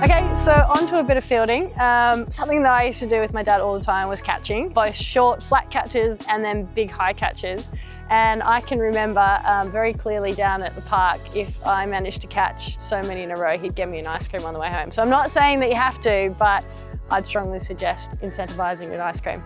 Okay, so on to a bit of fielding. Something that I used to do with my dad all the time was catching, both short, flat catches and then big, high catches. And I can remember very clearly down at the park, if I managed to catch so many in a row, he'd get me an ice cream on the way home. So I'm not saying that you have to, but I'd strongly suggest incentivizing with ice cream.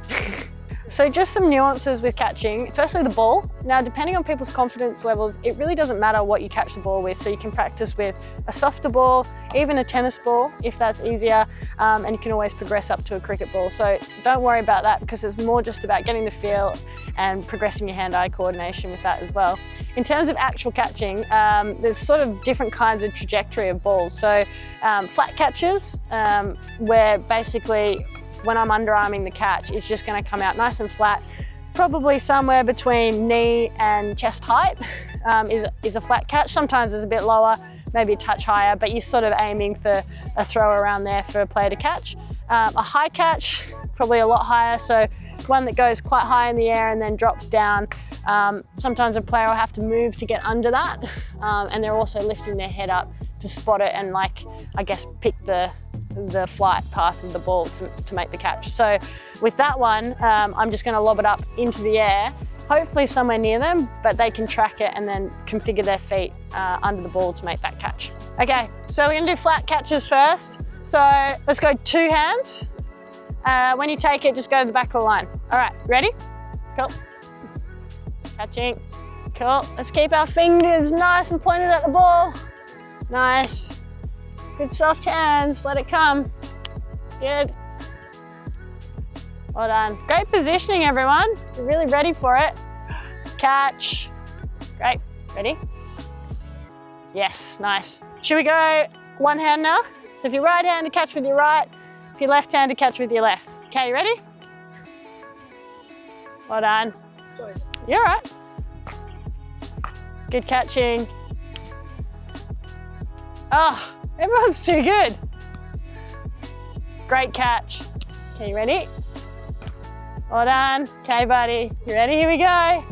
So just some nuances with catching. Firstly, the ball. Now, depending on people's confidence levels, it really doesn't matter what you catch the ball with. So you can practice with a softer ball, even a tennis ball, if that's easier. And you can always progress up to a cricket ball. So don't worry about that, because it's more just about getting the feel and progressing your hand-eye coordination with that as well. In terms of actual catching, there's sort of different kinds of trajectory of balls. So flat catches, where basically when I'm underarming the catch, it's just going to come out nice and flat, probably somewhere between knee and chest height is a flat catch. Sometimes it's a bit lower, maybe a touch higher, but you're sort of aiming for a throw around there for a player to catch. A high catch, probably a lot higher, so one that goes quite high in the air and then drops down. Sometimes a player will have to move to get under that, and they're also lifting their head up to spot it and, like, I guess, pick the flight path of the ball to make the catch. So with that one, I'm just going to lob it up into the air, hopefully somewhere near them, but they can track it and then configure their feet under the ball to make that catch. Okay, so we're going to do flat catches first. So let's go 2 hands. When you take it, just go to the back of the line. All right, ready? Cool. Catching. Cool. Let's keep our fingers nice and pointed at the ball. Nice. Good soft hands, let it come. Good. Well done. Great positioning, everyone. You're really ready for it. Catch. Great. Ready? Yes, nice. Should we go one hand now? So if you're right-handed, catch with your right. If you're left-handed, catch with your left. Okay, you ready? Well done. Sorry. You're all right. Good catching. Oh, everyone's too good. Great catch. Okay, you ready? Well done. Okay, buddy. You ready? Here we go.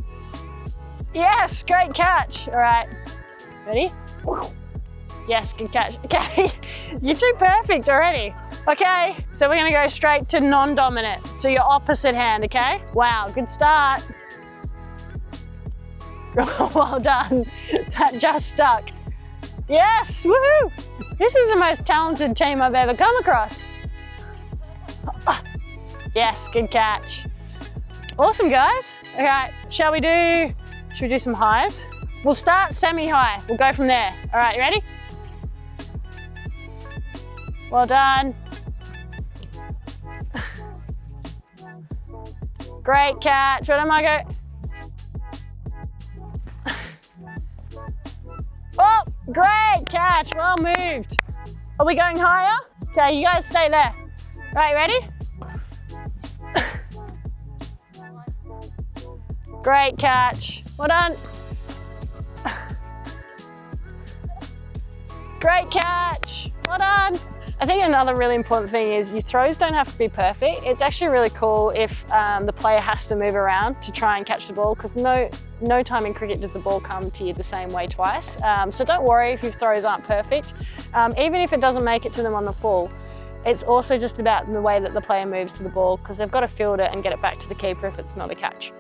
Yes, great catch. All right. Ready? Yes, good catch. Okay, you're too perfect already. Okay, so we're gonna go straight to non-dominant. So your opposite hand, okay? Wow, good start. Well done. That just stuck. Yes, woohoo! This is the most talented team I've ever come across. Yes, good catch. Awesome, guys. Okay, should we do some highs? We'll start semi-high. We'll go from there. All right, you ready? Well done. Great catch. What am I going? Oh, great catch. Well moved. Are we going higher? Okay, you guys stay there. All right, ready? Great catch. Well done. Great catch. Well done. I think another really important thing is your throws don't have to be perfect. It's actually really cool if the player has to move around to try and catch the ball, because no time in cricket does the ball come to you the same way twice. So don't worry if your throws aren't perfect. Even if it doesn't make it to them on the full, it's also just about the way that the player moves to the ball, because they've got to field it and get it back to the keeper if it's not a catch.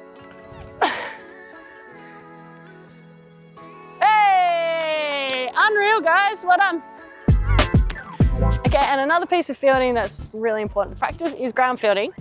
Hey, unreal, guys, well done. Okay, and another piece of fielding that's really important to practice is ground fielding.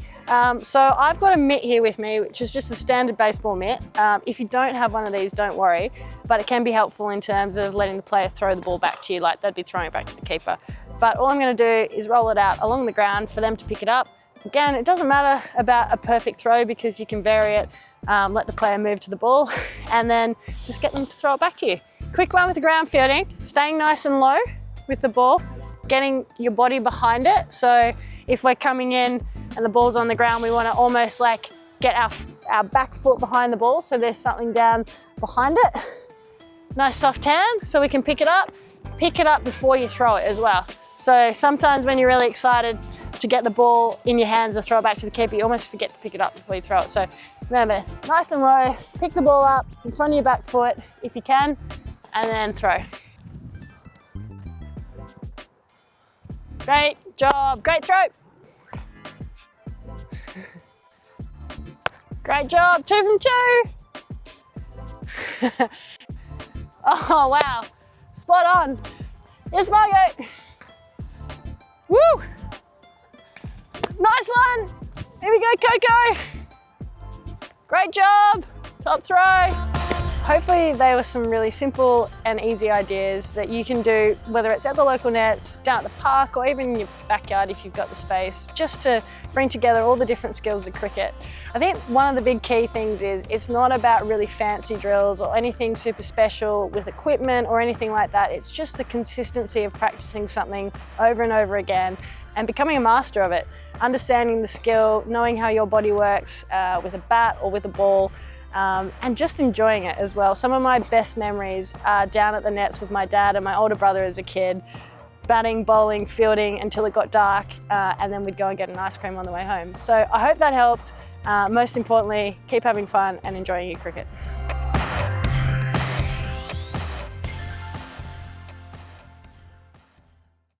So I've got a mitt here with me, which is just a standard baseball mitt. If you don't have one of these, don't worry, but it can be helpful in terms of letting the player throw the ball back to you, like they'd be throwing it back to the keeper. But all I'm going to do is roll it out along the ground for them to pick it up. Again, it doesn't matter about a perfect throw because you can vary it, let the player move to the ball, and then just get them to throw it back to you. Quick one with the ground fielding, staying nice and low with the ball, getting your body behind it. So if we're coming in and the ball's on the ground, we want to almost like get our back foot behind the ball, so there's something down behind it. Nice soft hand so we can pick it up before you throw it as well. So sometimes when you're really excited to get the ball in your hands and throw it back to the keeper, you almost forget to pick it up before you throw it. So remember, nice and low, pick the ball up in front of your back foot if you can, and then throw. Great job, great throw. Great job, 2 from 2. Oh, wow, spot on. Yes, Margot. Woo! Nice one. Here we go, Coco. Great job, top throw. Hopefully they were some really simple and easy ideas that you can do, whether it's at the local nets, down at the park, or even in your backyard if you've got the space, just to bring together all the different skills of cricket. I think one of the big key things is it's not about really fancy drills or anything super special with equipment or anything like that. It's just the consistency of practicing something over and over again and becoming a master of it, understanding the skill, knowing how your body works with a bat or with a ball, and just enjoying it as well. Some of my best memories are down at the nets with my dad and my older brother as a kid, batting, bowling, fielding until it got dark, and then we'd go and get an ice cream on the way home. So I hope that helped. Most importantly, keep having fun and enjoying your cricket.